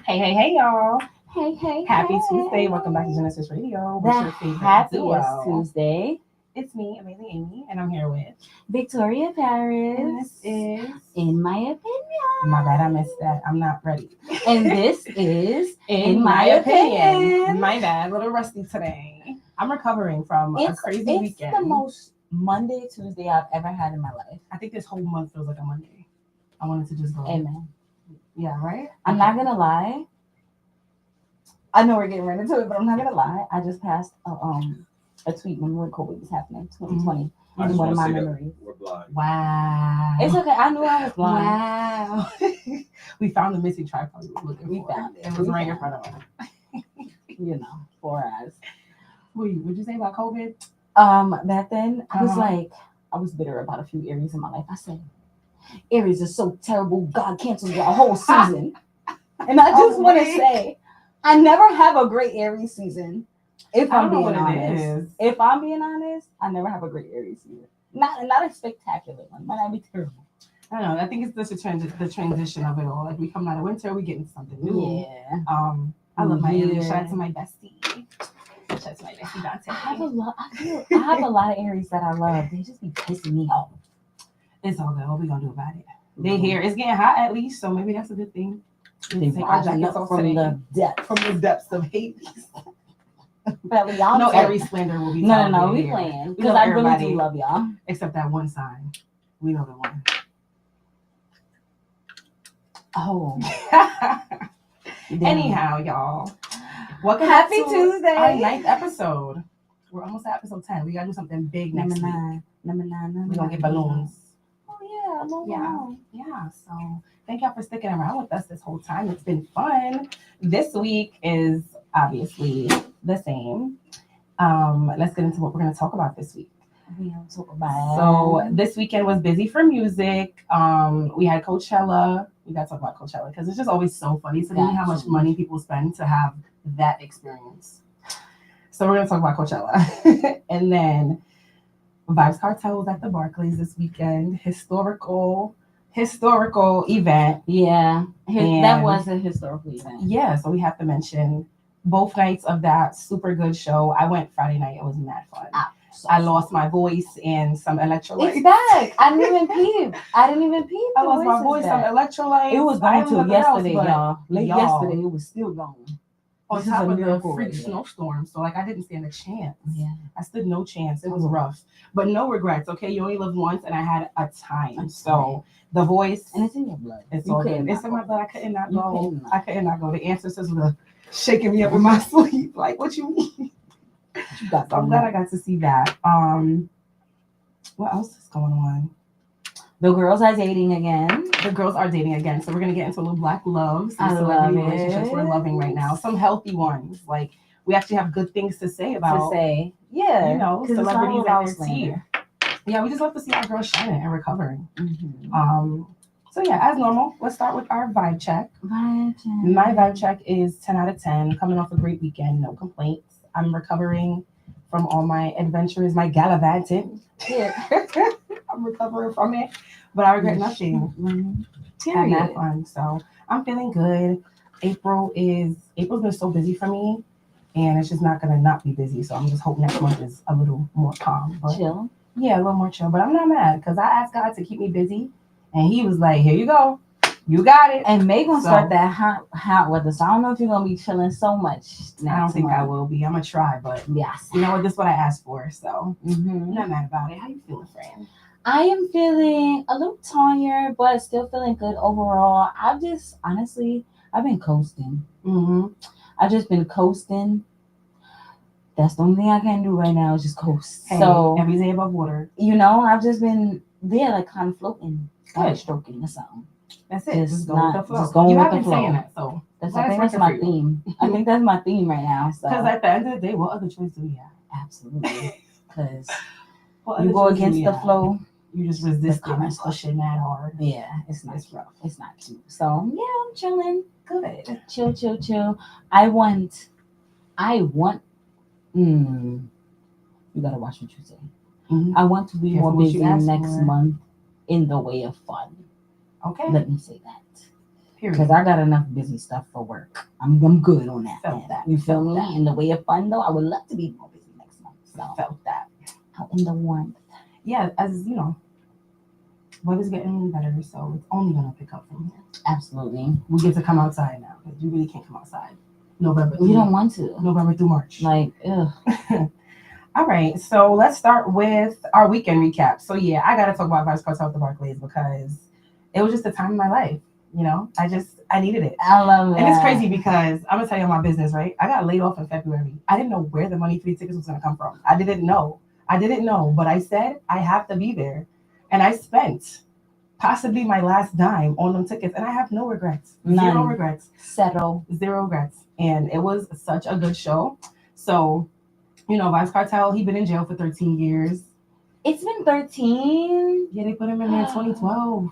Hey, y'all. Hey. Happy Tuesday. Welcome back to Genesis Radio. What's The your favorite happiest duo? Tuesday. It's me, Amazing Amy, and I'm here with. Victoria Paris. And this is. In my opinion. My bad, I missed that. I'm not ready. And this is In my opinion. My bad, a little rusty today. I'm recovering from a crazy weekend. It's the most Monday, Tuesday I've ever had in my life. I think this whole month feels like a Monday. I wanted to just go. Amen. Yeah, right? I'm not going to lie. I know we're getting right into it, but I'm not going to lie. I just passed a tweet when COVID was happening, 2020. Mm-hmm. One of my memories. We're blind. Wow. It's okay. I knew I was blind. Wow. We found the missing tripod we were looking for. Found it. It was right in front of us. You know, 4 eyes. What'd you say about COVID? Back then, I was like, I was bitter about a few Aries in my life. I said, Aries is so terrible. God canceled your whole season. And I just want to say, I never have a great Aries season. If I'm being honest, I never have a great Aries season. Not a spectacular one, but I'd be terrible. I don't know. I think it's just the transition of it all. Like we come out of winter, we get into something new. Yeah. I love my Aries. Shout out to my bestie. Shout out to my bestie Dante. I have a lot of Aries that I love. They just be pissing me off. It's all good. What we gonna do about it? They here. It's getting hot at least, so maybe that's a good thing. They take our jackets off today. From the depths of hate. Belly, y'all no Aries slander will be. No, we playing because I really do love y'all. Except that one sign. We know the one. Oh. Anyhow, y'all. Welcome Happy to Tuesday. Our 9th episode. We're almost at episode 10. We gotta do something big next week. Number nine. We're gonna get balloons. Oh Yeah. So thank y'all for sticking around with us this whole time. It's been fun. This week is obviously the same. Let's get into what we're gonna talk about this week. So this weekend was busy for music. We had Coachella. We gotta talk about Coachella because it's just always so funny to me how much money people spend to have that experience. So we're gonna talk about Coachella. And then Vibes Cartel was at the Barclays this weekend. Historical event. Yeah, that was a historical event. Yeah, so we have to mention both nights of that super good show. I went Friday night. It was mad fun. I lost my voice and some electrolytes. It's back. I didn't even peep. I lost my voice, some electrolytes. It was gone till yesterday, y'all. Yesterday, it was still gone. On top of the freak snowstorm. So, I didn't stand a chance. Yeah. I stood no chance. It was rough. But no regrets, okay? You only live once, and I had a time. So, the voice. And it's in your blood. It's all good. It's in my blood. I could not go. I could not go. The ancestors were shaking me up in my sleep. Like, what you mean? You got I'm glad I got to see that. What else is going on? The girls are dating again. So we're gonna get into a little black love. Some celebrity relationships we're loving right now. Some healthy ones. Like we actually have good things to say about. Yeah, celebrities and their tea. Yeah, we just love to see our girls shining and recovering. Mm-hmm. So yeah, as normal, let's start with our vibe check. My vibe check is 10 out of 10. Coming off a great weekend, no complaints. I'm recovering from all my adventures, my gallivanting. Yeah. I'm recovering from it, but I regret nothing. Mm-hmm. I had fun, so I'm feeling good. April's been so busy for me, and it's just not gonna not be busy. So I'm just hoping next month is a little more calm, but chill. Yeah, a little more chill. But I'm not mad because I asked God to keep me busy, and He was like, "Here you go, you got it." And May gonna start that hot weather. So I don't know if you're gonna be chilling so much. I don't think I will be. I'm gonna try, but yes, you know what? This is what I asked for, so I'm not mad about it. How you feeling, friend? I am feeling a little tired, but still feeling good overall. I've been coasting. Mm-hmm. I've just been coasting. That's the only thing I can do right now is just coast. Hey, so every day above water. I've just been there, like kind of floating, stroking or something. That's it. Just go with the flow. Just going you with have the been flow. saying that, so I think that's my theme. I think that's my theme right now. Because at the end of the day, what other choice do we have? Absolutely. Because you go against the flow. You just resist it and pushing that hard. Yeah, it's rough. It's not cute. So yeah, I'm chilling. Good. Chill. I want. You gotta watch what you say. Mm-hmm. I want to be more busy next month in the way of fun. Okay. Let me say that. Period. Because I got enough busy stuff for work. I'm good on that. Felt that. You feel Felt me? that. In the way of fun, though, I would love to be more busy next month. So Felt that. out in the warmth. Yeah, as you know, weather's getting better, so it's only gonna pick up from here. Absolutely. We get to come outside now because you really can't come outside. November. We don't want to. November through March. Like, ugh. All right, so let's start with our weekend recap. So yeah, I gotta talk about Vibes Cartel at the Barclays because it was just a time in my life. You know, I needed it. I love it. And it's crazy because I'm gonna tell you my business, right? I got laid off in February. I didn't know where the money for these tickets was gonna come from. I didn't know, but I said I have to be there, and I spent possibly my last dime on them tickets, and I have no regrets. None. Zero regrets. Zero regrets. And it was such a good show. So, you know, Vibes Cartel, he'd been in jail for 13 years. It's been 13. Yeah, they put him in there in 2012.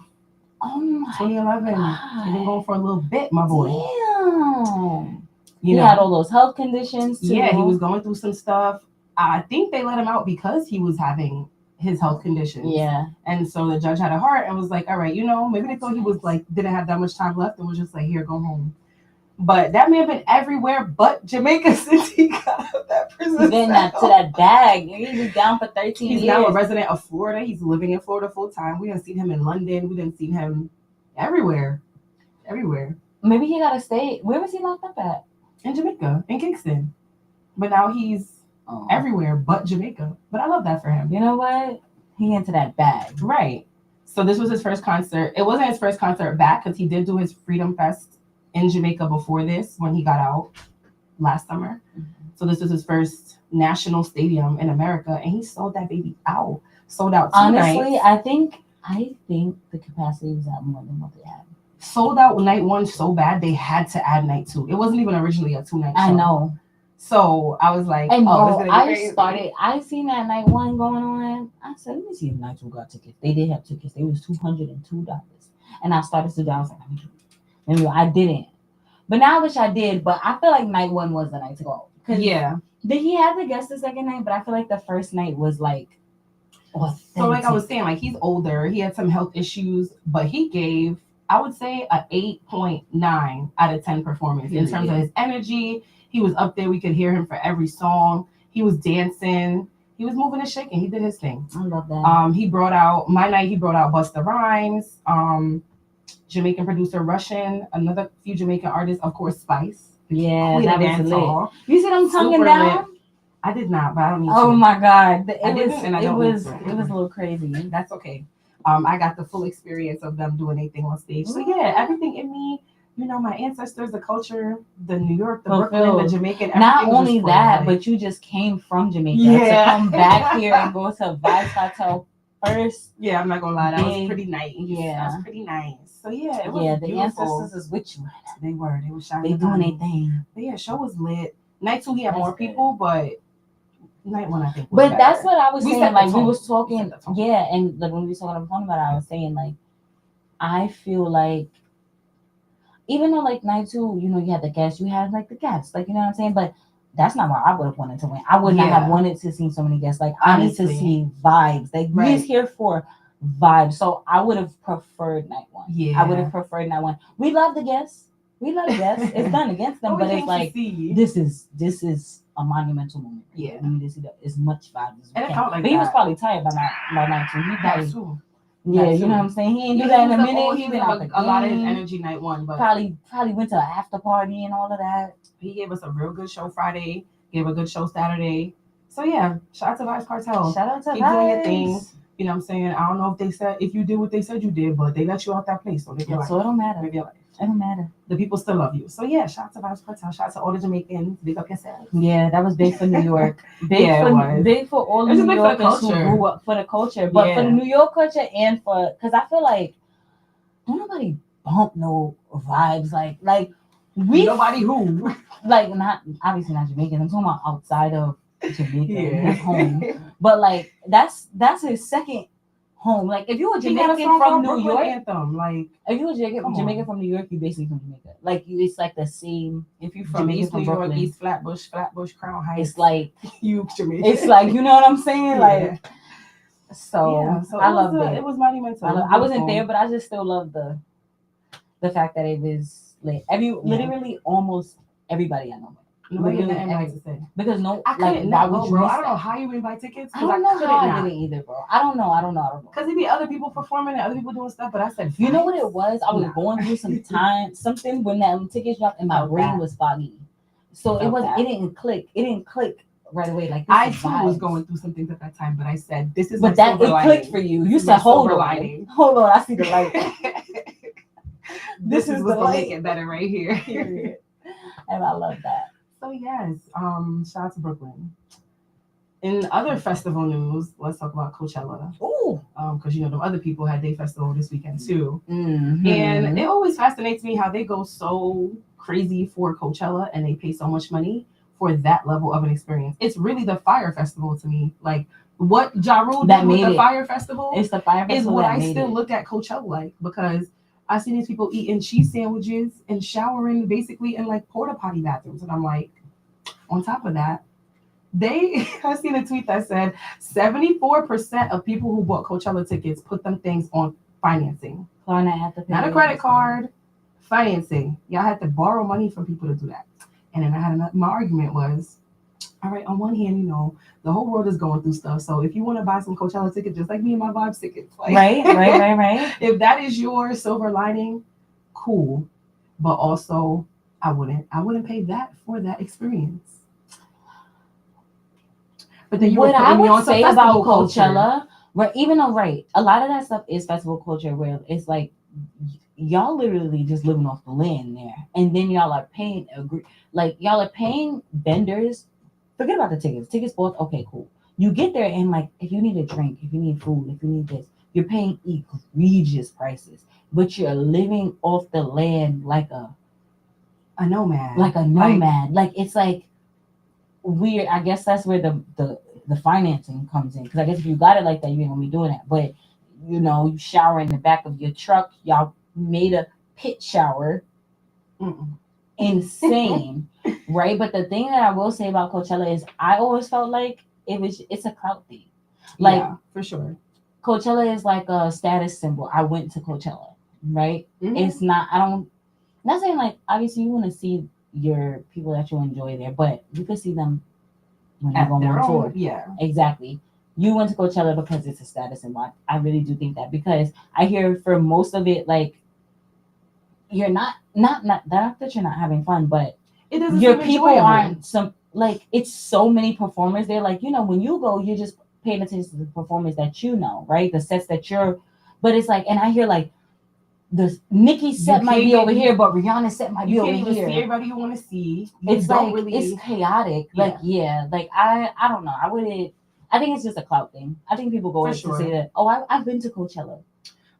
Oh my 2011. God. He's been going for a little bit, my boy. Damn. You he know, had all those health conditions too. Yeah, he was going through some stuff. I think they let him out because he was having his health conditions. Yeah. And so the judge had a heart and was like, all right, you know, maybe they thought he was like, didn't have that much time left and was just like, here, go home. But that man been everywhere but Jamaica since he got out of that prison. He's been to that bag. He was down for 13 years. He's now a resident of Florida. He's living in Florida full time. We didn't see him in London. We didn't see him everywhere. Maybe he got to stay. Where was he locked up at? In Jamaica, in Kingston. But now he's everywhere but Jamaica. But I love that for him. You know what? He into that bag. Right. So this was his first concert. It wasn't his first concert back because he did do his Freedom Fest in Jamaica before this when he got out last summer. Mm-hmm. So this was his first national stadium in America, and he sold that baby out. Sold out 2 nights. Honestly, I think the capacity was at more than what they had. Sold out night 1 so bad they had to add night 2. It wasn't even originally a 2-night show. I know. So I was like, and oh, it's gonna be crazy. I seen that night 1 going on. I said, let me see if night 2 got tickets. They did have tickets. They was $202. And I started to do that. I was like, maybe I didn't. But now I wish I did. But I feel like night 1 was the night to go. Yeah. Did he have the guest the second night? But I feel like the first night was like authentic. So like I was saying, like he's older. He had some health issues, but he gave, I would say, a 8.9 out of 10 performance in terms of his energy. He was up there. We could hear him for every song. He was dancing. He was moving and shaking. He did his thing. I love that. He brought out Busta Rhymes, Jamaican producer Russian, another few Jamaican artists, of course, Spice. Yeah, that was lit. Hall. You see them tonguing down? Lit. I did not, but I don't need to. Oh my God. It was a little crazy. That's okay. I got the full experience of them doing anything on stage. So yeah, everything in me, you know, my ancestors, the culture, the New York, the Brooklyn, the Jamaican. Not only that, but you just came from Jamaica to come back here and go to Vibes Cartel first. Yeah, I'm not gonna lie, that was pretty nice. Yeah, that was pretty nice. So yeah, it was the beautiful. ancestors is with you. They were shining. They doing their thing. But yeah, show was lit. Night 2 he had more people, but night 1 I think. But that's what I was saying. Like we was talking, and like when we was talking about it, I was saying like I feel like even though like night 2, you know, you had the guests, you had like the guests, like you know what I'm saying, but that's not why I would have wanted to win. I would not have wanted to see so many guests. Like honestly, I need to see vibes. Like we're here for vibes. So I would have preferred night 1. Yeah, I would have preferred night 1. We love the guests. It's done against them, but it's like this is a monumental moment. Yeah, we need to see that as much vibes as we can. Like but he was probably tired by night 2. He probably. Yeah, you know what I'm saying? He ain't do that in a minute. He was a lot of his energy night 1, but probably went to an after party and all of that. He gave us a real good show Friday, gave a good show Saturday. So yeah, shout out to Vibes Cartel. Shout out to Keep doing your thing. You know what I'm saying? I don't know if you did what they said you did, but they let you out that place. So, so it don't matter. Live your life. It don't matter. The people still love you. So yeah, shout out to Vibes Cartel. Shout out to all the Jamaicans. Big up yourself. Yeah, that was big for New York. Big for all the New Yorkers who grew up for the culture. But for the New York culture and because I feel like don't nobody bump no vibes like nobody who like not obviously not Jamaicans. I'm talking about outside of Jamaica, his home. But like that's his second home. Like if you were Jamaican from New York, anthem. Like if you were Jamaican from New York, you basically from Jamaica. Like it's like the same. If you from East New York, East Flatbush, Crown Heights, it's like you Jamaican. It's like you know what I'm saying, like. So I loved it. It was monumental. I wasn't there, but I just still love the the fact that it was lit. Literally almost everybody I know went. Nobody had Literally nothing nice to say. Because no, I couldn't like, not why go, would you bro. miss I don't know that? how you would buy tickets. I don't know how I not. did it either, bro. I don't know. Because there'd be other people performing and other people doing stuff, but I said, You know what it was? I was Nah. going through something when that tickets dropped and my Felt brain that. was foggy. So Felt that. it didn't click. It didn't click right away. Like, this I is too was vibes. going through some things at that time, but I said, this is But my that silver it lining. clicked for you. You This is said, my hold silver on. lining. Hold on, I see the light. This is the what's gonna light. make it better right here. Period. And I love that. So yes, shout out to Brooklyn. In other festival news, let's talk about Coachella. Ooh. Because the other people had their festival this weekend too. Mm-hmm. And it always fascinates me how they go so crazy for Coachella and they pay so much money for that level of an experience. It's really the Fire Festival to me. Like what Ja Rule did with the Fire Festival it's the Fire Festival is what I still it. look at Coachella like, because I see these people eating cheese sandwiches and showering basically in like porta potty bathrooms. And I'm like, on top of that, I seen a tweet that said 74% of people who bought Coachella tickets put them things on financing. Not a credit card, financing. Y'all had to borrow money from people to do that. And then I had my argument was, all right, on one hand, the whole world is going through stuff. So if you want to buy some Coachella tickets, just like me and my Vibes tickets, like, right. If that is your silver lining, cool. But also, I wouldn't pay that for that experience. But then what I would say about Coachella, right? Even though a lot of that stuff is festival culture, where it's like y'all literally just living off the land there, and then y'all are paying vendors. Forget about the tickets. Tickets bought, okay, cool. You get there and like if you need a drink, if you need food, if you need this, you're paying egregious prices, but you're living off the land like a nomad. Like it's like weird. I guess that's where the financing comes in, because I guess if you got it like that, you ain't gonna be doing that. But you shower in the back of your truck. Y'all made a pit shower. Insane. Right? But the thing that I will say about Coachella is I always felt like it's a clout thing. Like, yeah, for sure. Coachella is like a status symbol. I went to Coachella, right? Mm-hmm. It's not, not saying like, obviously you want to see your people that you enjoy there, but you can see them when they're going on tour. Yeah. Exactly. You went to Coachella because it's a status symbol. I really do think that, because I hear for most of it, like, you're not that you're not having fun, but it doesn't your people enjoyable. aren't like, it's so many performers there. Like, when you go, you're just paying attention to the performers that right? The sets that but it's like, and I hear like the Nicki set might be over here, but Rihanna's set might be over here. You can't even see everybody you want to see. It's like it's chaotic. Yeah. Like I don't know. I think it's just a clout thing. I think people go to say that, I've been to Coachella.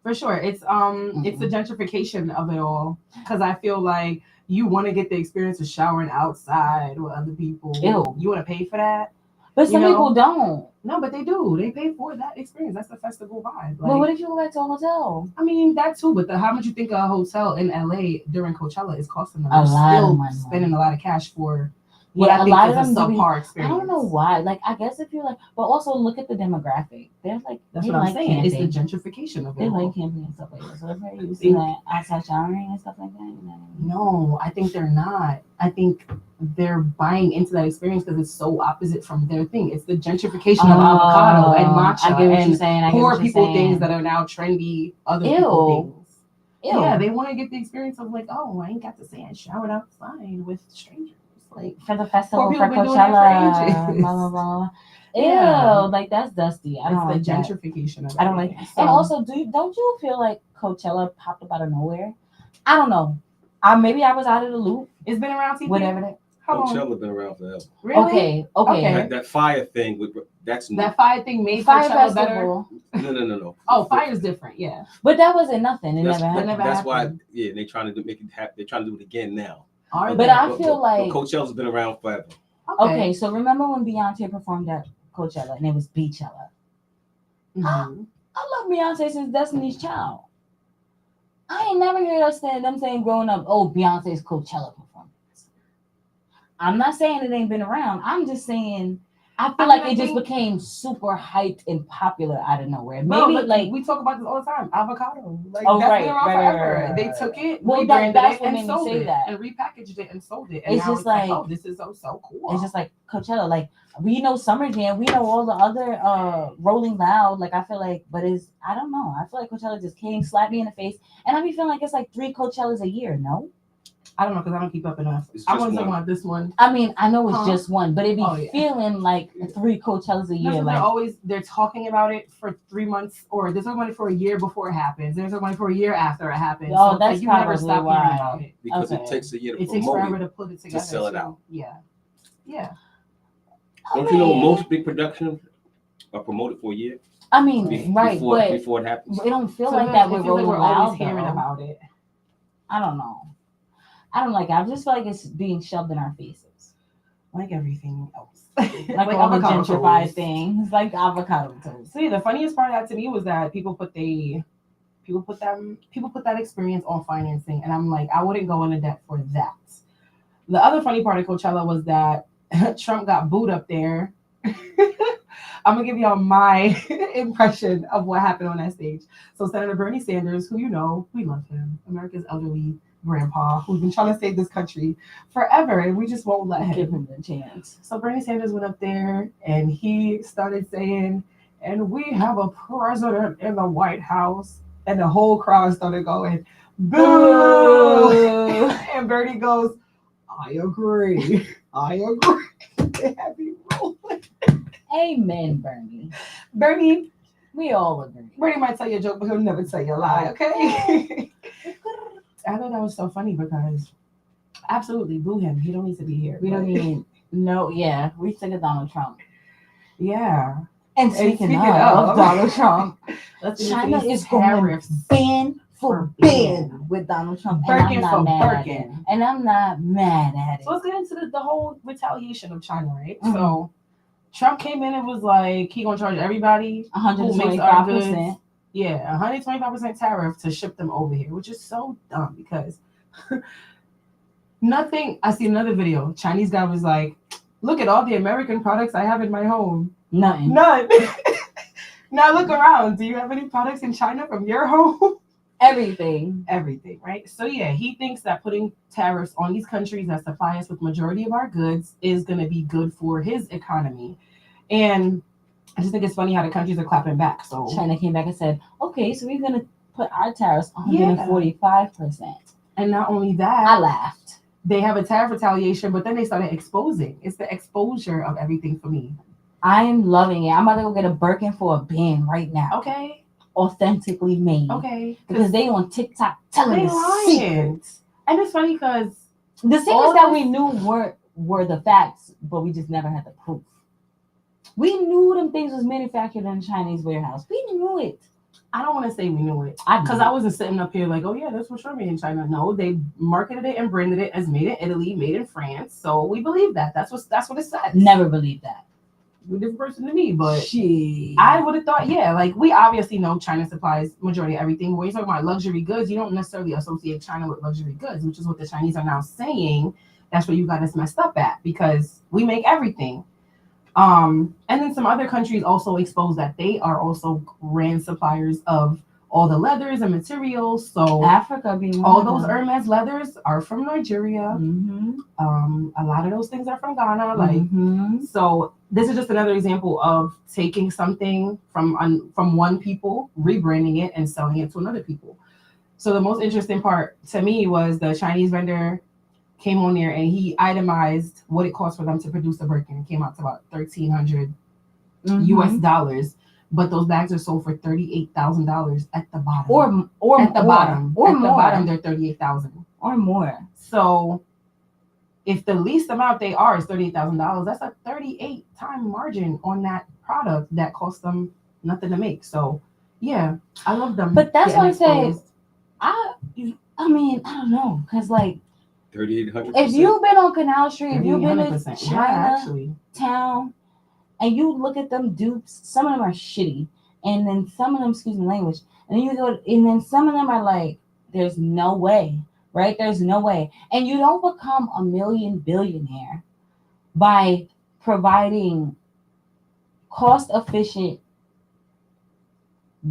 For sure. It's it's the gentrification of it all. Because I feel like you want to get the experience of showering outside with other people. Ew. You want to pay for that? But some people don't. No, but they do. They pay for that experience. That's the festival vibe. But what if you go back to a hotel? I mean, that too. But how much you think a hotel in LA during Coachella is costing them? A lot of money. Spending a lot of cash for what I think a lot of them subpar experience. I don't know why. Like, I guess if you're like, but also look at the demographic. They're like, that's what I'm saying. Camping. It's the gentrification of it. They like camping and stuff like that. So they're very used to that outside showering and stuff like that. No, I think they're not. I think they're buying into that experience because it's so opposite from their thing. It's the gentrification of avocado and matcha. I get what you're saying. Poor people things that are now trendy. Other people things. Ew. Yeah, they want to get the experience of like, I ain't got to say I showered outside with strangers. Like for the festival, for Coachella, blah blah blah. Ew, like that's dusty. I don't like the gentrification of it. I don't like. And also, don't you feel like Coachella popped up out of nowhere? I don't know. Maybe I was out of the loop. It's been around. TP? Whatever that. Coachella been around forever. Really? Okay. That fire thing that's new. That fire thing made Fire Coachella festival. Better. No. Oh, fire's different. Yeah. But that wasn't nothing. It never happened. That's why. Yeah, they're trying to make it happen. They're trying to do it again now. But I feel like Coachella's been around forever. Okay, so remember when Beyonce performed at Coachella and it was Beachella? Mm-hmm. I love Beyonce since Destiny's Child. I ain't never heard them saying growing up, Beyonce's Coachella performance. I'm not saying it ain't been around. I'm just saying I feel like it just became super hyped and popular out of nowhere. Bro, Maybe look, like we talk about this all the time. Avocado, like oh that's right, been around right, forever. right. They took it, Well, rebranded that's it, what and made me sold say it, that. and repackaged it and sold it. And It's now just it's like, like oh, this is so cool. it's just like Coachella. Like we know Summer Jam, we know all the other Rolling Loud. Like I feel like, but it's I don't know. I feel like Coachella just came, slapped me in the face, and I be feeling like it's like 3 Coachellas a year. No. I don't know because I don't keep up enough. It's I just wasn't talking one. about this one. I mean, I know it's Huh? just one, but it be Oh, yeah. feeling like 3 Coachellas a No, year. so Like they're talking about it for 3 months, or they're talking about it for a year before it happens. They're talking about it for a year after it happens. Oh, so it's that's like you never probably stop why. hearing about it. Because Okay. it takes a year to It takes promote forever it. to put it together. sell it too. out. Yeah. Yeah. Don't you know most big productions are promoted for a year I mean, right, but before it happens? it don't feel So like then that it with feels like Rolling we're Loud. always hearing Though. about it. I don't know. I don't like it. I just feel like it's being shoved in our faces. Like everything else. Like all the avocado gentrified toast. things, like avocado toast. See, the funniest part of that to me was that people put that experience on financing, and I'm like, I wouldn't go into debt for that. The other funny part of Coachella was that Trump got booed up there. I'm gonna give y'all my impression of what happened on that stage. So Senator Bernie Sanders, who you know, we love him, America's elderly grandpa, who's been trying to save this country forever, and we just won't let Give him. him the chance. So Bernie Sanders went up there and he started saying, and we have a president in the White House. And the whole crowd started going, boo! And Bernie goes, I agree. I agree. They had me rolling. Amen, Bernie. Bernie We all agree. Bernie might tell you a joke, but he'll never tell you a lie, okay? I thought that was so funny because absolutely boo him. He don't need to be here. We don't need no. Yeah, we sick of Donald Trump. Yeah. And speaking of Donald Trump, China is going ban for ban with Donald Trump, and I'm not mad at it. And I'm not mad at it. So let's get into the whole retaliation of China, right? Mm-hmm. So Trump came in and was like, he gonna charge everybody 125%. Yeah, 125% tariff to ship them over here, which is so dumb because nothing. I see another video. Chinese guy was like, look at all the American products I have in my home. None. Now look around. Do you have any products in China from your home? Everything, right? So yeah, he thinks that putting tariffs on these countries that supply us with majority of our goods is going to be good for his economy. And I just think it's funny how the countries are clapping back. So China came back and said, okay, so we're going to put our tariffs 145%. And not only that, I laughed. They have a tariff retaliation, but then they started exposing. It's the exposure of everything for me. I am loving it. I'm about to go get a Birkin for a band right now. Okay. Authentically made. Okay. Because they on TikTok telling the secrets. And it's funny because the secrets that we knew were the facts, but we just never had the proof. We knew them things was manufactured in a Chinese warehouse. We knew it. I don't want to say we knew it. Because I wasn't sitting up here like, oh yeah, that's for sure made in China. No, they marketed it and branded it as made in Italy, made in France. So we believe that. That's what it says. Never believed that. You're a different person to me, but she. I would have thought, yeah, like we obviously know China supplies majority of everything. When you're talking about luxury goods, you don't necessarily associate China with luxury goods, which is what the Chinese are now saying. That's where you got us messed up at because we make everything. And then some other countries also expose that they are also grand suppliers of all the leathers and materials. So Africa being all those Hermes leathers are from Nigeria. Mm-hmm. A lot of those things are from Ghana. Like so this is just another example of taking something from one people, rebranding it and selling it to another people. So the most interesting part to me was the Chinese vendor came on there and he itemized what it cost for them to produce a Birkin. It came out to about $1,300 US dollars. But those bags are sold for $38,000 at the bottom. Or at the more. bottom. Or at more. the bottom, they're $38,000 or more. So if the least amount they are is $38,000, that's a 38-time margin on that product that costs them nothing to make. So yeah, I love them. But that's what I say. I mean, I don't know, because like 3,800%. if you've been on Canal Street, if you've been in China town, and you look at them dupes, some of them are shitty, and then some of them, excuse me, language, and then you go, and then some of them are like, there's no way, right? There's no way, and you don't become a million billionaire by providing cost efficient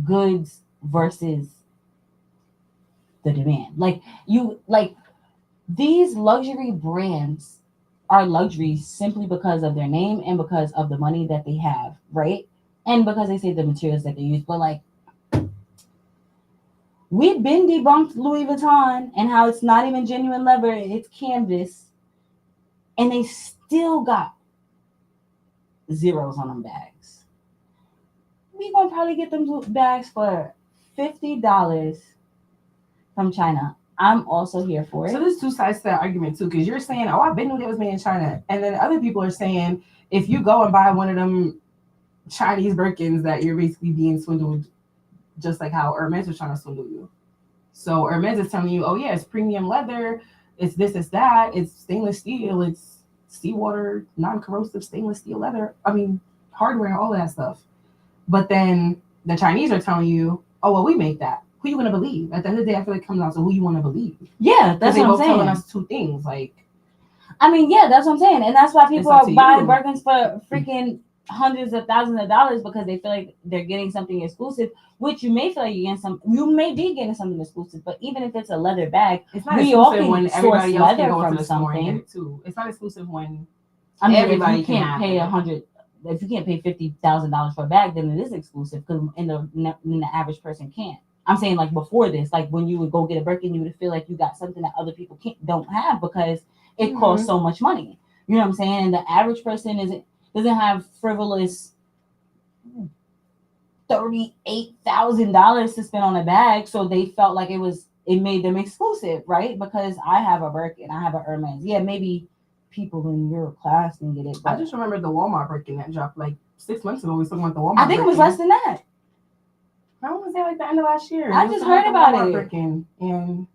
goods versus the demand. Like these luxury brands are luxuries simply because of their name and because of the money that they have, right? And because they say the materials that they use. But like we've been debunked Louis Vuitton and how it's not even genuine leather, it's canvas, and they still got zeros on them bags. We gonna probably get them bags for $50 from China. I'm also here for it. So there's two sides to that argument too, because you're saying, "Oh, I been knew it was made in China," and then other people are saying, if you go and buy one of them Chinese Birkins, that you're basically being swindled, just like how Hermes was trying to swindle you. So Hermes is telling you, "Oh yeah, it's premium leather, it's this, it's that, it's stainless steel, it's seawater, non-corrosive stainless steel leather. I mean, hardware, all of that stuff." But then the Chinese are telling you, "Oh well, we make that. Who you gonna believe?" At the end of the day, I feel like it comes down to who you want to believe. Yeah, that's They what I'm both saying. telling us two things. Like, I mean, yeah, that's what I'm saying, and that's why people up are to buying you. Birkins for freaking hundreds of thousands of dollars because they feel like they're getting something exclusive. Which you may feel like you're getting you may be getting something exclusive, but even if it's a leather bag, it's not we all exclusive can when source everybody else leather can go from to the store and get something. it too. It's not exclusive when I mean, everybody if you can can't have pay it. if you can't pay $50,000 for a bag, then it is exclusive because the average person can't. I'm saying like before this, like when you would go get a Birkin, you would feel like you got something that other people don't have because it costs so much money. You know what I'm saying? And the average person doesn't have frivolous $38,000 to spend on a bag, so they felt like it made them exclusive, right? Because I have a Birkin, I have a Hermes. Yeah, maybe people in your class can get it. But I just remember the Walmart Birkin that dropped like 6 months ago. We was talking about the Walmart. I think it was less than that. I want to say like the end of last year. I just heard about it. Birkin, and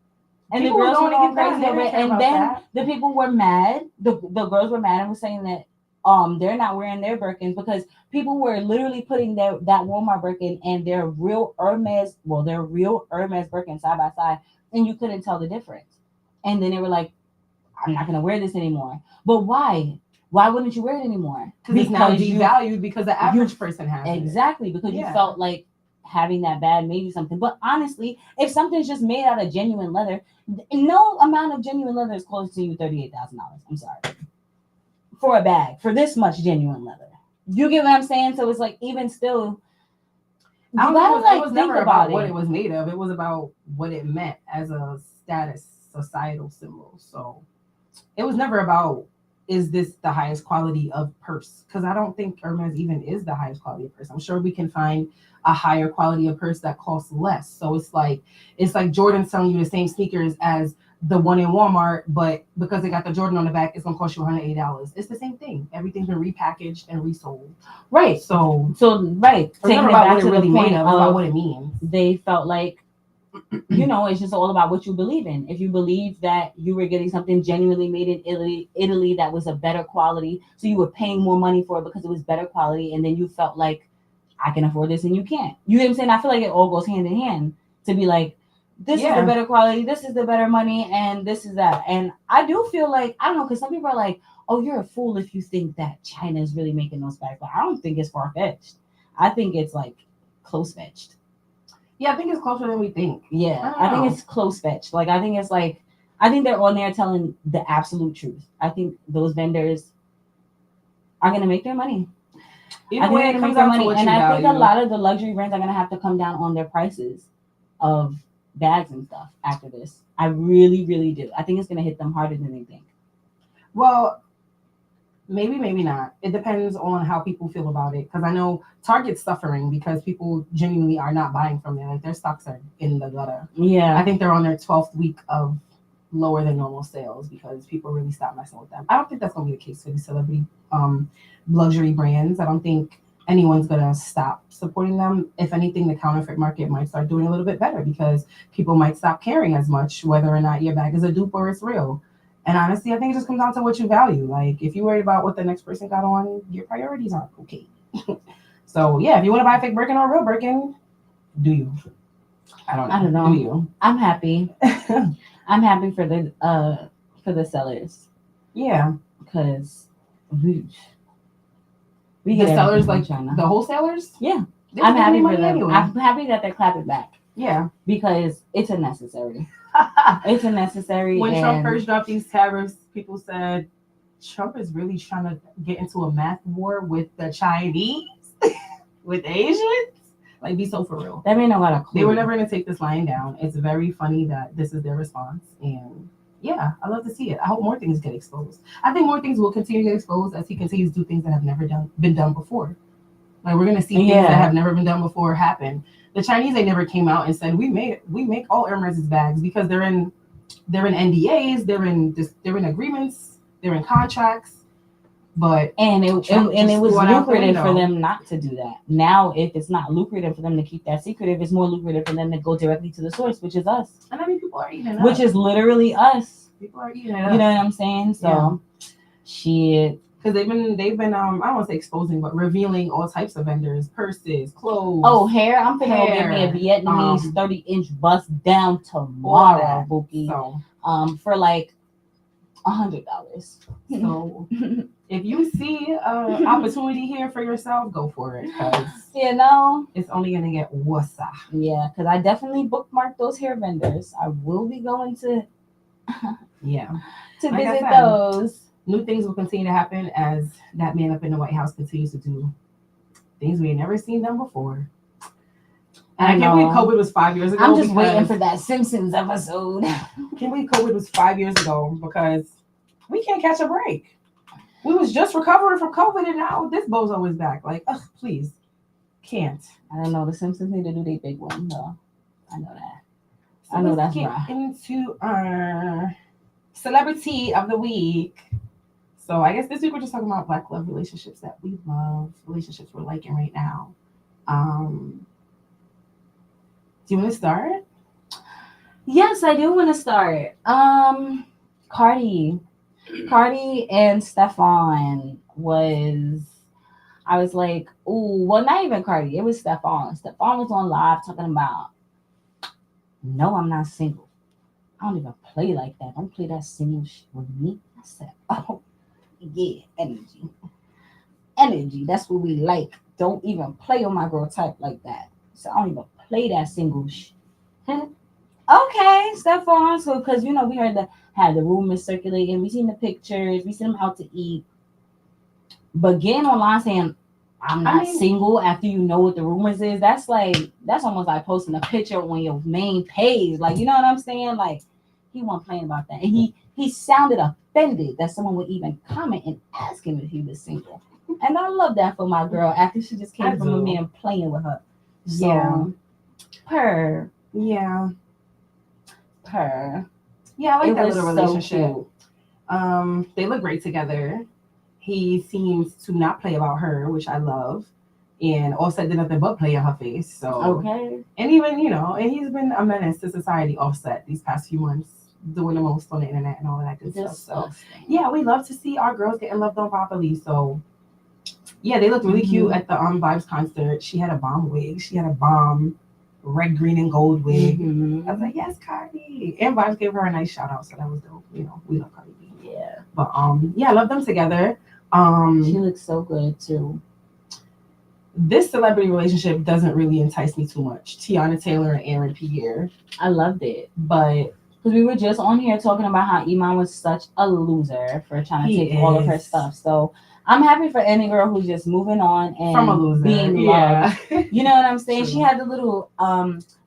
the girls were going crazy over it. And then the people were mad. The girls were mad and were saying that they're not wearing their Birkins because people were literally putting that Walmart Birkin and their real Hermes Birkin side by side, and you couldn't tell the difference. And then they were like, "I'm not gonna wear this anymore." But why? Why wouldn't you wear it anymore? Because it's now devalued because the average person has exactly because you felt like having that bad made you something. But honestly, if something's just made out of genuine leather, no amount of genuine leather is close to you $38,000. I'm sorry. For a bag, for this much genuine leather. You get what I'm saying? So it's like, even still, you gotta it was never about what it was made of. It was about what it meant as a status societal symbol. So it was never about, is this the highest quality of purse? Because I don't think Hermes even is the highest quality of purse. I'm sure we can find a higher quality of purse that costs less. So it's like Jordan selling you the same sneakers as the one in Walmart, but because they got the Jordan on the back, it's gonna cost you $180. It's the same thing. Everything's been repackaged and resold. Right. So right. Taking it back to really made of about what it means. They felt like, it's just all about what you believe in. If you believe that you were getting something genuinely made in Italy that was a better quality, so you were paying more money for it because it was better quality, and then you felt like, I can afford this and you can't. You know what I'm saying? I feel like it all goes hand in hand to be like, this is the better quality, this is the better money, and this is that. And I do feel like, I don't know, because some people are like, oh, you're a fool if you think that China is really making those bags. But I don't think it's far-fetched. I think it's like close-fetched. Yeah, I think it's closer than we think. Yeah, I think it's close-fetched. Like, I think they're on there telling the absolute truth. I think those vendors are going to make their money. Either way, it comes down to what you value. And I think a lot of the luxury brands are going to have to come down on their prices of bags and stuff after this. I really, really do. I think it's going to hit them harder than they think. Well, maybe not. It depends on how people feel about it. Because I know Target's suffering because people genuinely are not buying from them. Like, their stocks are in the gutter. Yeah. I think they're on their 12th week of lower than normal sales because people really stopped messing with them. I don't think that's going to be the case for the celebrity luxury brands. I don't think anyone's going to stop supporting them. If anything, the counterfeit market might start doing a little bit better because people might stop caring as much whether or not your bag is a dupe or it's real. And honestly, I think it just comes down to what you value. Like, if you're worried about what the next person got on, your priorities aren't okay. So, yeah, if you want to buy a fake Birkin or a real Birkin, do you? I don't know. Do you? I'm happy. I'm happy for the sellers. Yeah. Because we We The get sellers, everything like from China. the wholesalers. Yeah. They're I'm making happy for money them. anyway. I'm happy that they're clapping back Yeah. because it's a necessary. It's a necessary. When Trump and first dropped these tariffs, people said Trump is really trying to get into a math war with the Chinese, with Asians. Like, be so for real. that man don't got a clue. They were never going to take this lying down. It's very funny that this is their response. And yeah, I love to see it. I hope more things get exposed. I think more things will continue to get exposed as he continues to do things that have never been done before. Like, we're going to see things that have never been done before happen. The Chinese, they never came out and said we make all Hermes bags because they're in NDAs, they're in agreements, they're in contracts. But it was lucrative for them not to do that. Now, if it's not lucrative for them to keep that secretive, it's more lucrative for them to go directly to the source, which is us. And I mean, people are eating it up. Which is literally us. People are eating it up. You know what I'm saying? So, shit. Because they've been I don't want to say exposing, but revealing all types of vendors, purses, clothes. Oh, hair! I'm gonna go get me a Vietnamese 30-inch bust down tomorrow, Bookie. So, for like $100. So, if you see an opportunity here for yourself, go for it. Cause it's only gonna get worse. Yeah, because I definitely bookmarked those hair vendors. I will be going to to visit those. New things will continue to happen as that man up in the White House continues to do things we had never seen done before. And I can't believe COVID was 5 years ago. I'm just waiting for that Simpsons episode. Can't believe COVID was 5 years ago because we can't catch a break. We was just recovering from COVID and now this bozo is back. Like, ugh, please. Can't. I don't know. The Simpsons need to do their big one though. I know that. So I know let's that's get right. into our celebrity of the week. So I guess this week we're just talking about Black love relationships that we love, relationships we're liking right now. Do you want to start? Yes, I do want to start. Cardi and Stefan I was like, ooh, well, not even Cardi. It was Stefan. Stefan was on live talking about, no, I'm not single. I don't even play like that. Don't play that single shit with me. I said, oh, yeah, energy. That's what we like. Don't even play on my girl type like that. So I don't even play that single shit. Okay, Stefan. So, because we had the rumors circulating, we seen the pictures, we seen them out to eat. But getting online saying I'm not single after you know what the rumors is, that's almost like posting a picture on your main page. Like, you know what I'm saying? Like, he wasn't playing about that. And he sounded offended that someone would even comment and ask him if he was single. And I love that for my girl after she just came from a man playing with her. So, purr. Yeah. Purr. Yeah, I like that little relationship. So they look great together. He seems to not play about her, which I love. And Offset did nothing but play in her face. So okay. And even, and he's been a menace to society, Offset, these past few months, doing the most on the internet and all of that good stuff. So yeah, we love to see our girls getting loved on properly. So yeah, they looked really cute at the Vibes concert. She had a bomb wig. She had a bomb red, green, and gold wig. I was like, yes, Cardi. And Vibes gave her a nice shout out, so that was dope. We love Cardi B. Yeah. But yeah, I love them together. She looks so good too. This celebrity relationship doesn't really entice me too much. Tiana Taylor and Aaron Pierre. I loved it, but because we were just on here talking about how Iman was such a loser for trying to take all of her stuff. So I'm happy for any girl who's just moving on and from a loser. Being loved. You know what I'm saying? True. She had the little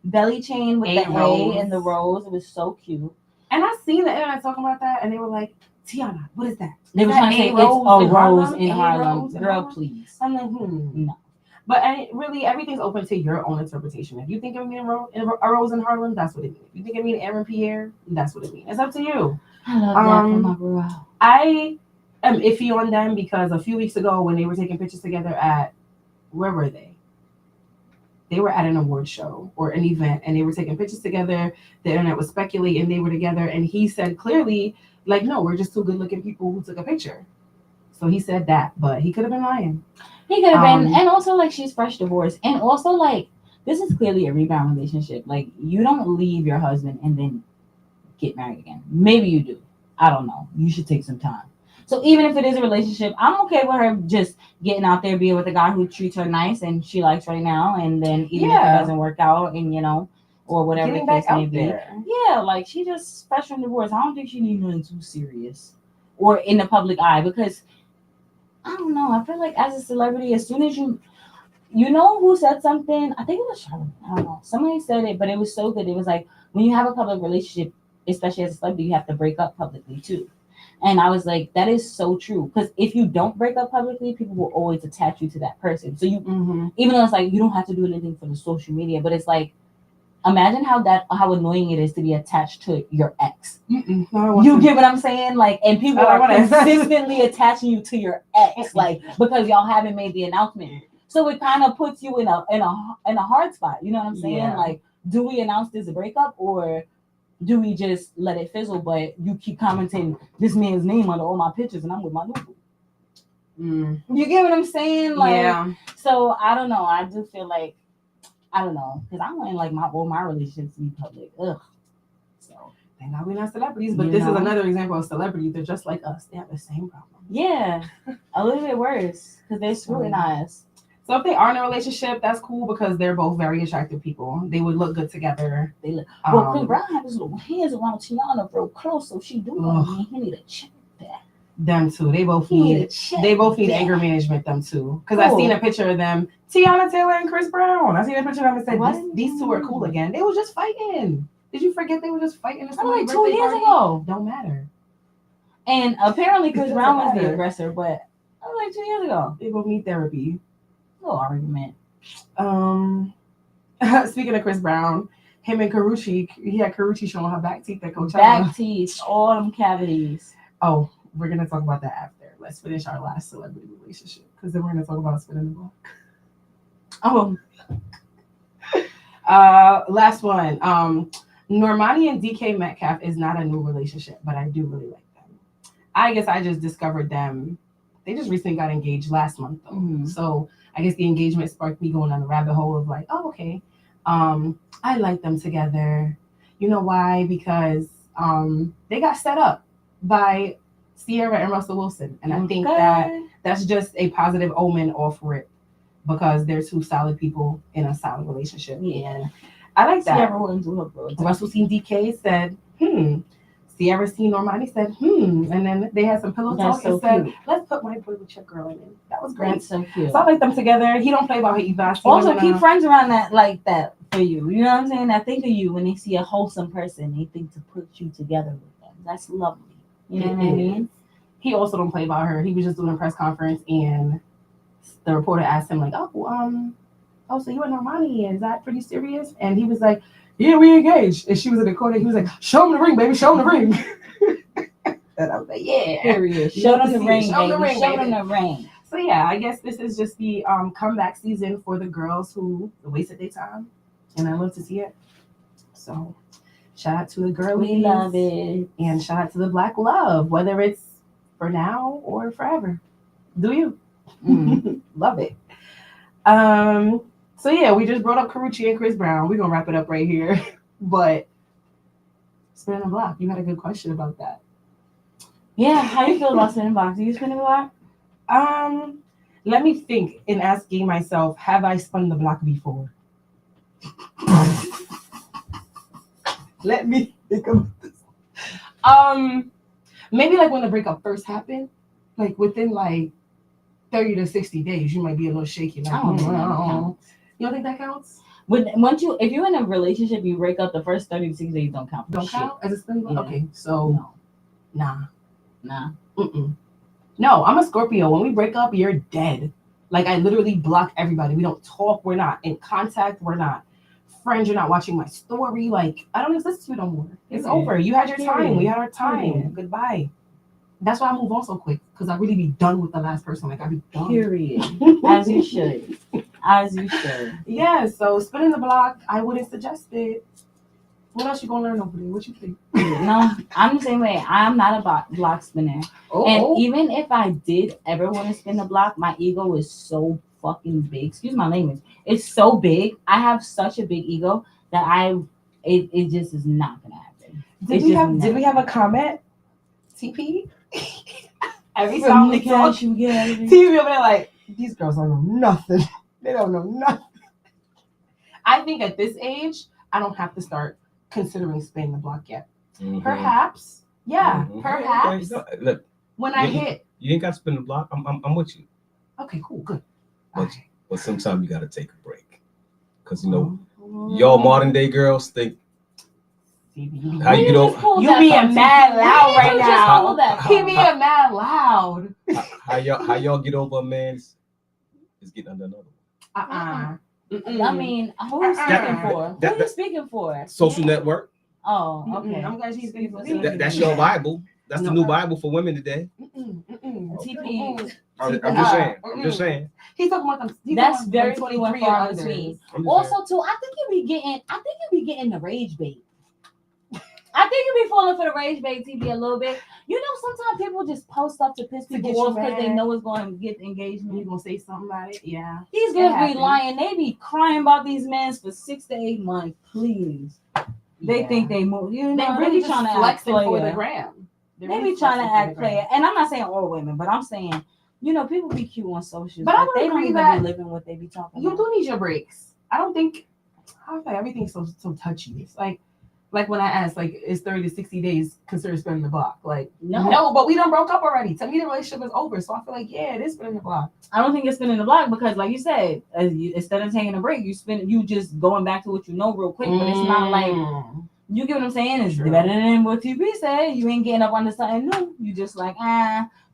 belly chain with the A and the rose. It was so cute. And I seen the internet talking about that, and they were like, Tiana, what is that? They were trying to say it's a rose in Harlem. Girl, please. I'm like, no. But really, everything's open to your own interpretation. If you think it means a rose in Harlem, that's what it means. If you think it means Aaron Pierre, that's what it means. It's up to you. I love that for my girl. I am iffy on them because a few weeks ago when they were taking pictures together where were they? They were at an award show or an event, and they were taking pictures together. The internet was speculating they were together, and he said clearly, like, no, we're just two good-looking people who took a picture. So he said that, but he could have been lying. He could have been, and also, like, she's fresh divorced. And also, like, this is clearly a rebound relationship. Like, you don't leave your husband and then get married again. Maybe you do. I don't know. You should take some time. So even if it is a relationship, I'm okay with her just getting out there, being with a guy who treats her nice and she likes right now, and then even if it doesn't work out, and or whatever Getting the case back may out be. there. Yeah, like she just fresh from divorce. I don't think she needs nothing too serious or in the public eye because I don't know. I feel like as a celebrity, as soon as you know who said something, I think it was Charlotte. I don't know. Somebody said it, but it was so good. It was like when you have a public relationship, especially as a celebrity, you have to break up publicly too. And I was like, that is so true. Because if you don't break up publicly, people will always attach you to that person. So you, even though it's like you don't have to do anything for the social media, but it's like, imagine how annoying it is to be attached to your ex. You get what I'm saying? Like, and people are consistently attaching you to your ex, like because y'all haven't made the announcement. So it kind of puts you in a hard spot. You know what I'm saying? Yeah. Like, do we announce this a breakup or do we just let it fizzle? But you keep commenting this man's name under all my pictures, and I'm with my new. You get what I'm saying? Like, yeah. So I don't know. I do feel like I don't know because I want like all my relationships to be public. Ugh. So thank God we're not celebrities, but this is another example of celebrities. They're just like us. They have the same problem. Yeah, a little bit worse because they're scrutinized. So if they are in a relationship, that's cool because they're both very attractive people. They would look good together. They look. Well, Chris Brown had his little hands around Tiana real close, so she do know he need to check that. Them too. They both need anger management. Them too. Because I seen a picture of them, Tiana Taylor and Chris Brown. I seen a picture of them and said these two are cool again. They were just fighting. Did you forget they were just fighting? Like 2 years ago. Don't matter. And apparently Chris Brown was the aggressor, but that was like 2 years ago. They both need therapy. No argument. Speaking of Chris Brown, him and Karrueche, he had Karrueche showing her back teeth at Coachella. Back teeth, all them cavities. Oh, we're gonna talk about that after. Let's finish our last celebrity relationship because then we're gonna talk about spinning the block. Last one. Normani and DK Metcalf is not a new relationship, but I do really like them. I guess I just discovered them. They just recently got engaged last month though. So I guess the engagement sparked me going on the rabbit hole of like, oh, okay. I like them together. You know why? Because they got set up by Sierra and Russell Wilson. And I think that's just a positive omen off rip because they're two solid people in a solid relationship. Yeah. And I like that. Sierra wouldn't do her bro. Russell seen DK, said, Sierra seen Normani, said, And then they had some pillow talk and said, let's put my boy with your girl in it. That was great. That's so cute. So I like them together. He don't play about her either. Also, keep friends around that like that for you. You know what I'm saying? That think of you when they see a wholesome person, they think to put you together with them. That's lovely. You know what I mean? He also don't play about her. He was just doing a press conference and the reporter asked him like, so you and Normani, is that pretty serious? And he was like, yeah, we engaged. And she was in the corner. He was like, show him the ring, baby. Show him the ring. And I was like, yeah. Period. Show them the ring, baby. Show them the ring. So yeah, I guess this is just the comeback season for the girls who wasted their time. And I love to see it. So shout out to the girlies. We love it. And shout out to the Black love, whether it's for now or forever. Do you? Love it. So yeah, we just brought up Karrueche and Chris Brown. We're gonna wrap it up right here. But spinning the block, you had a good question about that. Yeah, how do you feel about spinning blocks? Do you spin the block? Let me think in asking myself, have I spun the block before? Let me think about this. Maybe like when the breakup first happened, like within like 30 to 60 days, you might be a little shaky. Like, you don't think that counts? If you're in a relationship, you break up the first 30 to 60 days, don't count. Don't count as a spin block? Yeah. Okay, so nah. No, I'm a Scorpio. When we break up, you're dead. Like I literally block everybody. We don't talk. We're not in contact. We're not friends. You're not watching my story. Like I don't exist to you no more. It's over. You had your time. We had our time. Goodbye. That's why I move on so quick because I really be done with the last person. Like I be done. Period. As you should. As you should. Yeah. So spinning the block, I wouldn't suggest it. What else you gonna learn over there? What you think? No, I'm the same way. I'm not a block spinner. And even if I did ever want to spin the block, my ego is so fucking big. Excuse my language. It's so big. I have such a big ego that it just is not gonna happen. Did we have a comment? TP? Every time we talk, cash you get. TV over there like, these girls don't know nothing. They don't know nothing. I think at this age, I don't have to start considering spinning the block yet. Mhm. Perhaps, yeah, Mhm. perhaps. Okay. Look, When I hit, you ain't got to spin the block. I'm with you. okay, cool, good. But sometimes you got to take a break. Because, you know, y'all modern day girls think, how you don't, You being mad loud right now. He being how, mad loud. how y'all get over a man's is getting under another one. I mean, who are you speaking for? Who are you speaking for? Social network. Oh, okay. I'm glad she's speaking for That's your Bible. That's the new Bible for women today. TP. I'm just saying. He's talking about them. That's very few and 23 far and between. unders. Also, too, I think you be getting the rage bait. I think you be falling for the rage bait, TV, a little bit. You know, sometimes people just post stuff to piss people off because they know it's going to get engagement. You're going to say something about it? Yeah. These girls be lying. They be crying about these men for 6 to 8 months. Please. They think they move. You know, they really be trying to flex act player. for the gram. They be trying to act player. And I'm not saying all women, but I'm saying, you know, people be cute on socials, but they don't even be living what they be talking about. You do need your breaks. I don't think, I feel like everything's so touchy. It's like when I asked, like, is 30 to 60 days considered spinning the block? Like, no, but we done broke up already. To me, the relationship is over. So I feel like, yeah, it is spinning the block. I don't think it's spinning the block because, like you said, instead of taking a break, you just going back to what you know real quick. But it's not like, you get what I'm saying? It's better than what TV said. You ain't getting up on something new. You just like,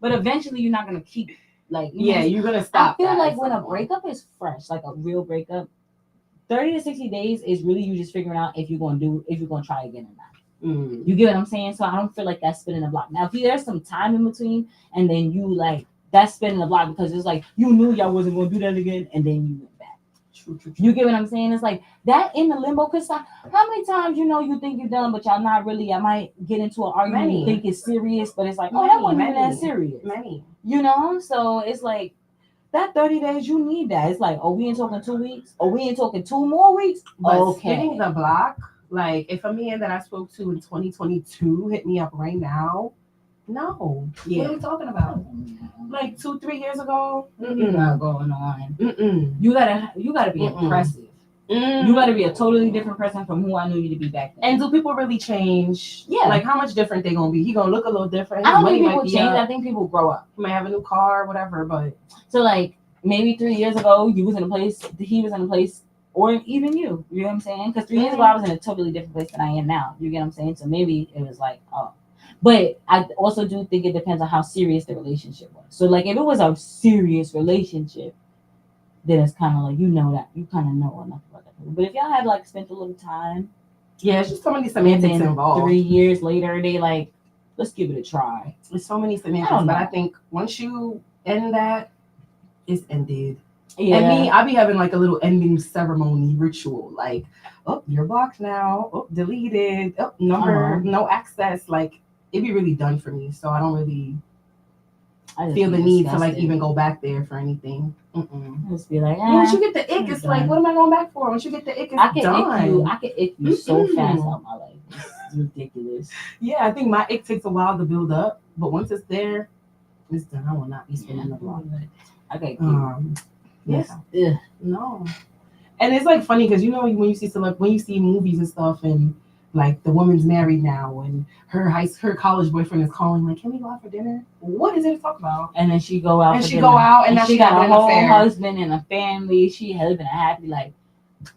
but eventually you're not going to keep, like, you're going to stop. I feel like when a breakup is fresh, like a real breakup, 30 to 60 days is really you just figuring out if you're going to try again or not. You get what I'm saying? So I don't feel like that's spinning the block. Now, if there's some time in between and then you like, that's spinning the block because it's like, you knew y'all wasn't going to do that again and then you went back. True. You get what I'm saying? It's like that in the limbo. Because how many times, you know, you think you're done, but y'all not really. I might get into an argument. You think it's serious, but it's like, oh, that wasn't even that serious. You know? So it's like, that 30 days, you need that. It's like, oh, we ain't talking 2 weeks. Oh, we ain't talking 2 more weeks. But spinning the block, like if a man that I spoke to in 2022 hit me up right now, no. Yeah. What are we talking about? Like 2-3 years ago? Not going on. You gotta be impressive. You gotta be a totally different person from who I knew you to be back then. And do people really change? Yeah. Like how much different they gonna be? He gonna look a little different. I don't think people change. I think people grow up. He might have a new car, whatever. But so like maybe 3 years ago, you was in a place, he was in a place, or even you. You know what I'm saying? Because 3 years ago, I was in a totally different place than I am now. You get what I'm saying? So maybe it was like, oh. But I also do think it depends on how serious the relationship was. So like if it was a serious relationship, then it's kind of like, you know that. You kind of know enough about that. But if y'all had like spent a little time. Yeah, it's just so many semantics involved. 3 years later, they like, let's give it a try. There's so many semantics. But I think once you end that, it's ended. Yeah. And me, I be having like a little ending ceremony ritual. Like, oh, you're blocked now. Oh, deleted. Oh, number, no access. Like, it'd be really done for me. So I don't really feel the need to like even go back there for anything. Just be like, once you get the ick, it's like, what am I going back for? Once you get the ick, it's done. I can ick you so fast out my life. It's ridiculous. Yeah, I think my ick takes a while to build up, but once it's there, it's done. I will not be spinning the block. Okay. Yes. Yeah. No. And it's like funny because you know when you see movies and stuff and like the woman's married now and her college boyfriend is calling like, can we go out for dinner? What is it to talk about? And then she go out and she now she got a whole husband and a family. She living a happy life.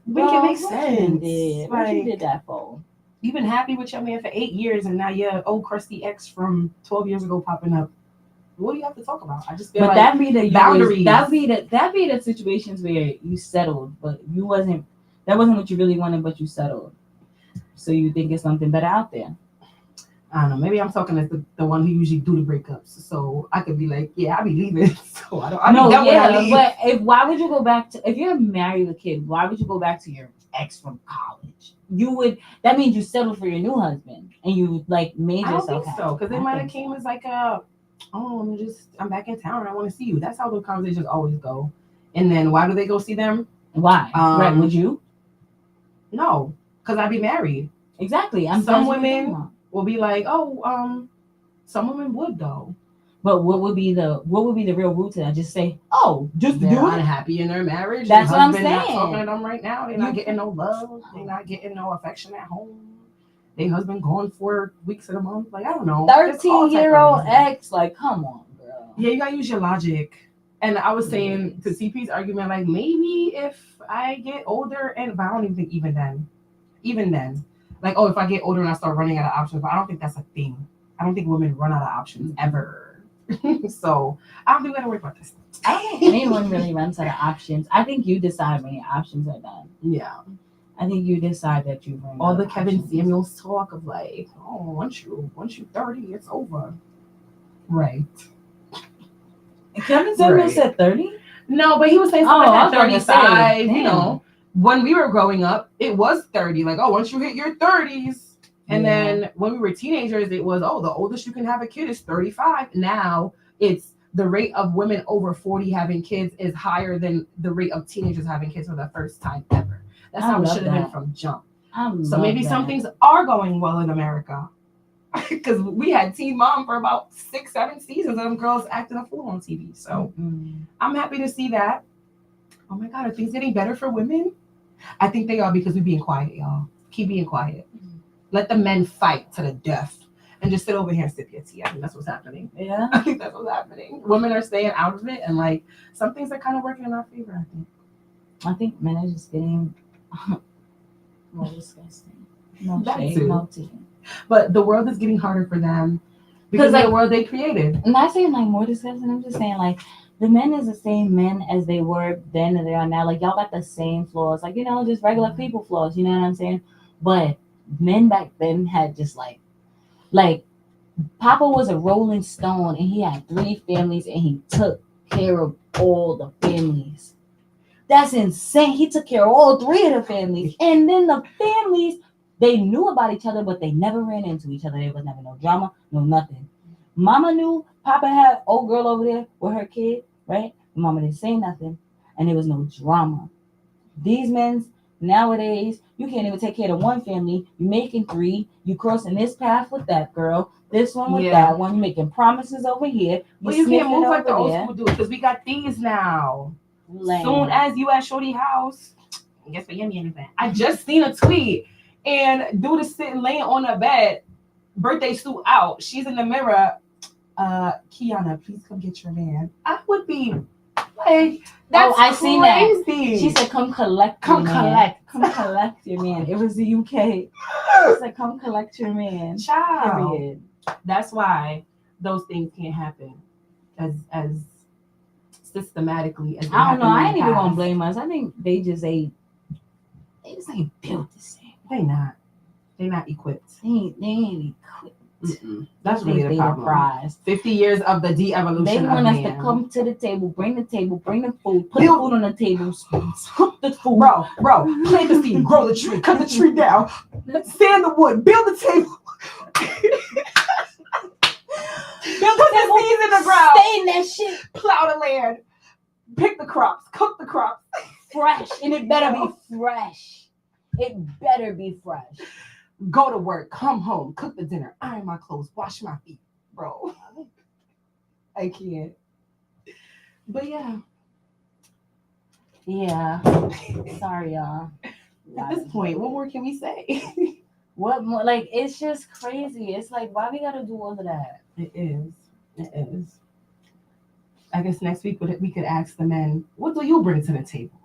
Make it make sense. What you did that for? You've been happy with your man for 8 years and now your old crusty ex from 12 years ago popping up. What do you have to talk about? I just feel like that be the boundaries. That be the situations where you settled, but that wasn't what you really wanted, but you settled. So you think it's something better out there. I don't know. Maybe I'm talking as the one who usually do the breakups. So I could be like, yeah, I'll be leaving. So but why would you go back to, if you're married with a kid, why would you go back to your ex from college? That means you settled for your new husband and you like made yourself I don't think so, because they might have came as like I'm back in town and I want to see you. That's how the conversations always go. And then why do they go see them? Why? Right, would you? No, because I'd be married. Exactly. Some women will be like, some women would though. But what would be the real root to that? Just say, oh, just They're do it. unhappy in their marriage. That's Their what I'm husband not saying. talking to them right now. They're not getting no love. They're not getting no affection at home. Their husband gone 4 weeks of the month. Like, I don't know. 13-year-old ex, like, come on, girl. Yeah, you gotta use your logic. And I was saying to CP's argument, like, maybe if I get older, but I don't even think even then, like, oh, if I get older and I start running out of options, but I don't think that's a thing. I don't think women run out of options ever. So I don't think we gotta worry about this. I don't think anyone really runs out of options. I think you decide when your options are done. Yeah. I think you decide that you run All out the of Kevin options. Samuels talk of like, oh, once you 30, it's over. Right. Kevin Samuels Right. said 30? No, but he was saying something like that 35, say, you know. When we were growing up, it was 30. Like, oh, once you hit your 30s. And then when we were teenagers, it was, oh, the oldest you can have a kid is 35. Now it's the rate of women over 40 having kids is higher than the rate of teenagers having kids for the first time ever. That's how it should have been from jump. So maybe some things are going well in America. Because we had Teen Mom for about 6-7 seasons of them girls acting a fool on TV. So I'm happy to see that. Oh my God, are things getting better for women? I think they are because we're being quiet, y'all. Keep being quiet. Let the men fight to the death and just sit over here and sip your tea. I think that's what's happening. Yeah. I think that's what's happening. Women are staying out of it, and like some things are kind of working in our favor, I think. I think men are just getting more disgusting. No That shade, too. no tea. But the world is getting harder for them because of the world they created. I'm not saying like more disgusting. I'm just saying like the men is the same men as they were then and they are now. Like y'all got the same flaws, like just regular people flaws. You know what I'm saying? But men back then had just like Papa was a Rolling Stone and he had 3 families and he took care of all the families. That's insane. He took care of all 3 of the families, and then the families, they knew about each other, but they never ran into each other. There was never no drama, no nothing. Mama knew Papa had old girl over there with her kid, right? Mama didn't say nothing, and there was no drama. These men nowadays, you can't even take care of one family. You making 3. You crossing this path with that girl, this one with that one. You making promises over here. But you can't move like the old school do because we got these now. Soon as you at Shorty house, guess what? Anything. I just seen a tweet and dude is sitting laying on the bed, birthday suit out. She's in the mirror. Kiana, please come get your man. I would be like, that's I seen that. crazy. She said, "Come collect, come collect your man." It was the UK. She said, "Come collect your man." Child. Period. That's why those things can't happen as systematically as I don't know. I ain't even gonna blame us. I think they just ain't built the same. They're not equipped. They ain't equipped. That's really the problem. 50 years of the de-evolution. They want us to come to the table, bring the food, put the food on the table, cook the food. Bro, plant the seed, grow the tree, cut the tree down, sand the wood, build the table. Put the seeds in the ground. Stay in that shit. Plow the land. Pick the crops. Cook the crops. Fresh. And it better be fresh. It better be fresh. Go to work. Come home. Cook the dinner. Iron my clothes. Wash my feet. Bro. I can't. But yeah. Yeah. Sorry, y'all. At this point, what more can we say? What more? Like, it's just crazy. It's like, why we gotta do all of that? It is. I guess next week we could ask the men, what do you bring to the table?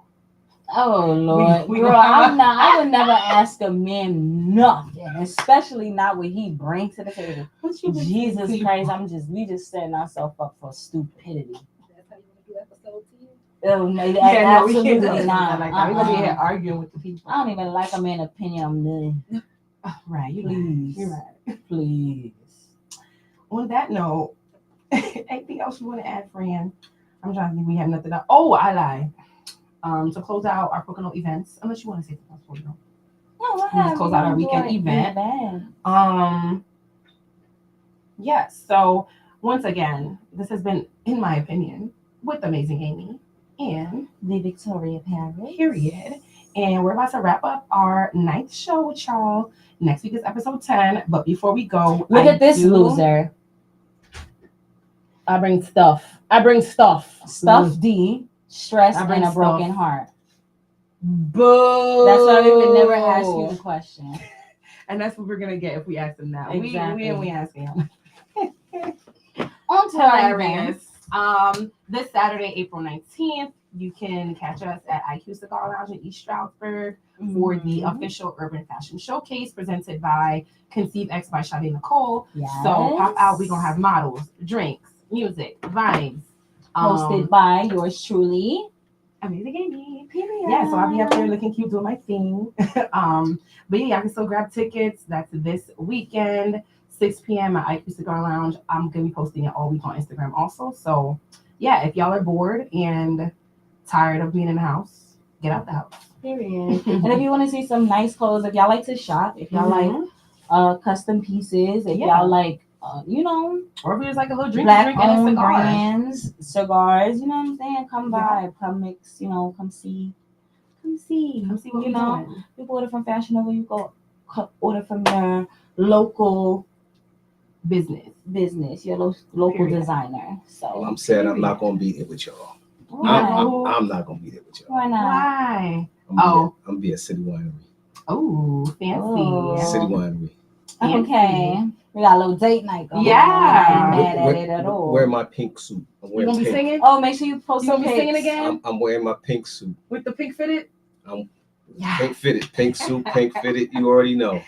Oh Lord, girl, I would never ask a man nothing, especially not what he brings to the table. Jesus Christ, we just setting ourselves up for stupidity. That's how you want to do episode 2? Oh no, absolutely not. Like that. We're gonna be here arguing with the people. I don't even like a man's opinion. I'm none. Right, you're right. Please. On that note, anything else you want to add, Fran? I'm trying to think. We have nothing else. Oh, I lied. To close out our Pocono events, unless you want to say something else, let's close out our weekend event. Yes. So once again, this has been, in my opinion, with Amazing Amy and the Victoria Paris. Period. And we're about to wrap up our 9th show with y'all. Next week is episode 10. But before we go, look at this loser. I bring stuff. I bring stuff. Stuff D, stress, I and bring a broken stuff. heart. Boo. That's why we could never ask you the question. And that's what we're gonna get if we ask them now. Exactly. We asking him. On to our events. Hilarious. This Saturday, April 19th, you can catch us at IQ Cigar Lounge in East Stroudsburg for the Mhm. official Urban Fashion Showcase presented by Conceive X by Sade Nicole. Yes. So pop out. We're gonna have models, drinks, music, vibes. Hosted by yours truly. Amazing Amy. Period. Yeah, so I'll be up there looking cute doing my thing. But yeah, I can still grab tickets. That's this weekend, 6 p.m. at IQ Cigar Lounge. I'm gonna be posting it all week on Instagram also. So yeah, if y'all are bored and tired of being in the house, get out the house. Period. And if you want to see some nice clothes, if y'all like to shop, if y'all like custom pieces, if y'all like or if it's like a little drink black and a owned cigar. brands, cigars, you know what I'm saying? Come by, Yeah. come mix, come see. Come see what you we're know. doing. You order from Fashion Nova, you go order from your local business, your local Period. designer. So Well, I'm sad I'm not gonna be there with y'all. Why? I'm not gonna be there with y'all. Why not? Why? I'm gonna be at City Winery. Oh, fancy. Oh. City Winery. Okay. We got a little date night going. Yeah. I ain't mad at it at all. Wear my pink suit. I'm You wearing gonna be pink. singing? Oh, make sure you post You gonna some be singing pics. again? I'm wearing my pink suit. With the pink fitted? Pink fitted. Pink suit, pink fitted. You already know.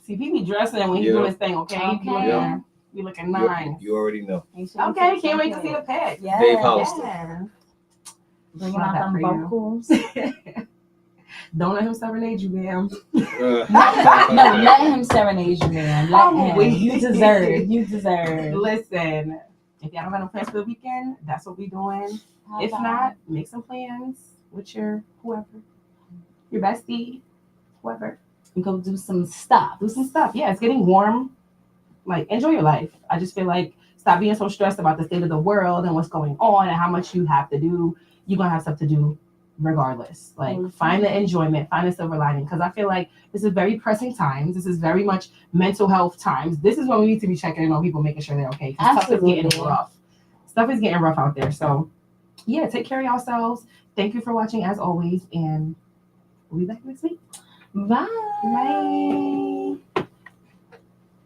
See, he be dressing when he doing his thing, okay? Okay. You looking nice. You already know. Make sure you Okay, post can't some wait to see the pics. pic. Yes. Dave Hollister. Yeah. Bringing Love out that them for you. vocals. Don't let him serenade you, ma'am. No, let him serenade you, man. Let I'm him. weak. You deserve. Listen, if y'all don't got no plans for the weekend, that's what we doing. If not, make some plans with your whoever, your bestie, whoever. and go do some stuff. Do some stuff. Yeah, it's getting warm. Like, enjoy your life. I just feel like stop being so stressed about the state of the world and what's going on and how much you have to do. You're gonna have stuff to do regardless. Like, find the enjoyment, find the silver lining. Because I feel like this is very pressing times. This is very much mental health times. This is when we need to be checking in on people, making sure they're okay. Because stuff is getting rough. Stuff is getting rough out there. So, yeah, take care of yourselves. Thank you for watching as always, and we'll be back next week. Bye. Bye.